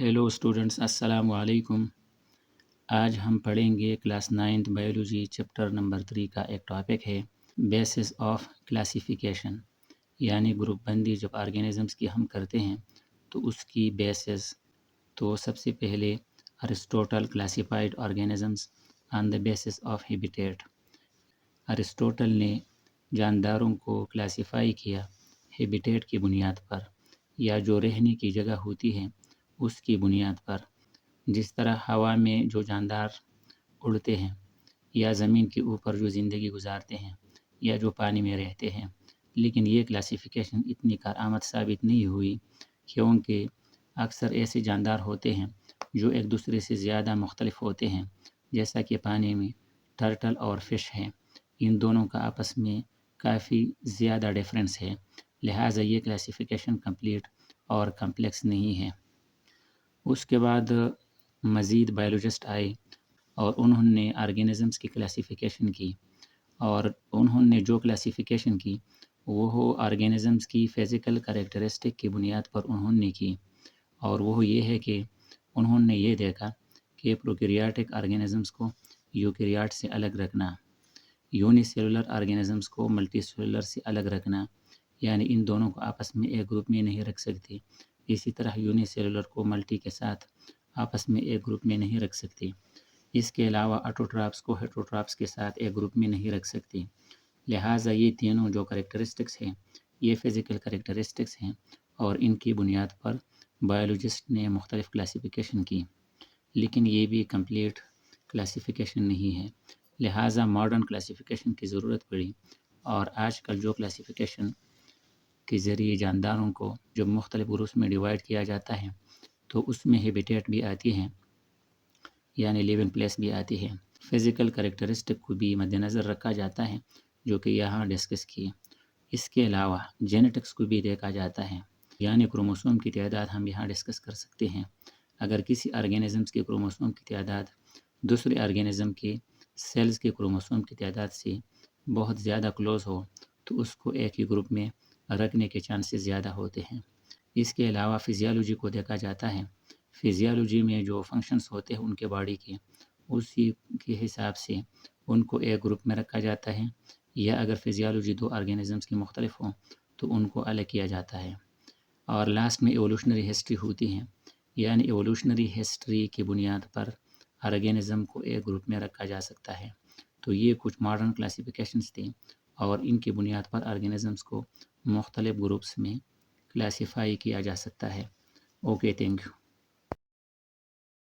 Hello students, अस्सलाम वालेकुम। आज हम पढ़ेंगे class 9th biology chapter number 3 का एक टॉपिक है बेसिस ऑफ क्लासिफिकेशन, यानी ग्रुप बंदी जब ऑर्गेनिजम्स की हम करते हैं तो उसकी बेसिस। तो सबसे पहले Aristotle classified organisms on the basis of habitat. Aristotle ने जानदारों को क्लासिफाई किया हैबिटेट की बुनियाद पर, या जो रहने की जगह होती है उसकी बुनियाद पर। जिस तरह हवा में जो जानदार उड़ते हैं, या ज़मीन के ऊपर जो ज़िंदगी गुजारते हैं, या जो पानी में रहते हैं। लेकिन ये क्लासिफिकेशन इतनी कारआमद साबित नहीं हुई, क्योंकि अक्सर ऐसे जानदार होते हैं जो एक दूसरे से ज़्यादा मुख्तलिफ होते हैं, जैसा कि पानी में टर्टल और फ़िश हैं। इन दोनों का आपस में काफ़ी ज़्यादा डिफरेंस है, लिहाजा ये क्लासिफिकेशन कंप्लीट और कम्प्लेक्स नहीं है। उसके बाद मज़ीद बायोलॉजिस्ट आए और उन्होंने ऑर्गेनिजम्स की क्लासिफिकेशन की, और उन्होंने जो क्लासिफिकेशन की वो ऑर्गेनिजम्स की फ़िज़िकल करैक्टरिस्टिक की बुनियाद पर उन्होंने की। और वो ये है कि उन्होंने ये देखा कि प्रोकैरियोटिक ऑर्गेनिजम्स को यूकैरियोट से अलग रखना, यूनिसेलुलर ऑर्गेनिजम्स को मल्टीसेलुलर से अलग रखना, यानी इन दोनों को आपस में एक ग्रुप में नहीं रख सकते। इसी तरह यूनिसेलुलर को मल्टी के साथ आपस में एक ग्रुप में नहीं रख सकते। इसके अलावा ऑटोट्रॉप्स को हेटेरोट्रॉप्स के साथ एक ग्रुप में नहीं रख सकते। लिहाजा ये तीनों जो करैक्टरिस्टिक्स हैं ये फ़िज़िकल करैक्टरिस्टिक्स हैं, और इनकी बुनियाद पर बायोलॉजिस्ट ने मुख्तलिफ़ क्लासिफिकेशन की, लेकिन ये भी कंप्लीट क्लासिफिकेशन नहीं है। लिहाजा मॉडर्न क्लासिफिकेशन की ज़रूरत पड़ी, और आजकल जो क्लासिफिकेशन के ज़रिए जानदारों को जब मुख्तलिफ़ ग्रुप्स में डिवाइड किया जाता है तो उसमें हैबिटेट भी आती है, यानी लिविंग प्लेस भी आती है। फ़िज़िकल करैक्टरिस्टिक को भी मद्देनज़र रखा जाता है, जो कि यहाँ डिस्कस किए। इसके अलावा जेनेटिक्स को भी देखा जाता है, यानी क्रोमोसोम की तादाद हम यहाँ डिस्कस कर सकते हैं। अगर किसी ऑर्गेनिज़म्स के क्रोमोसोम की तादाद दूसरे ऑर्गेनिज़म के सेल्स के क्रोमोसोम की तादाद से बहुत ज़्यादा क्लोज़ हो तो उसको एक ही ग्रुप में रखने के चांसेस ज़्यादा होते हैं। इसके अलावा फ़िज़ियोलॉजी को देखा जाता है। फ़िज़ियोलॉजी में जो फंक्शंस होते हैं उनके बॉडी के, उसी के हिसाब से उनको एक ग्रुप में रखा जाता है, या अगर फ़िज़ियोलॉजी दो ऑर्गेनिज़म्स की मुख्तलिफ हों तो उनको अलग किया जाता है। और लास्ट में एवोल्यूशनरी हिस्ट्री होती है, यानी एवोल्यूशनरी हिस्ट्री की बुनियाद पर ऑर्गेनिज़म को एक ग्रुप में रखा जा सकता है। तो ये कुछ मॉडर्न क्लासिफिकेशंस थे, और इनकी बुनियाद पर ऑर्गेनिज़म्स को मुख्तलिफ ग्रुप्स में क्लासिफाई किया जा सकता है। Okay, thank you.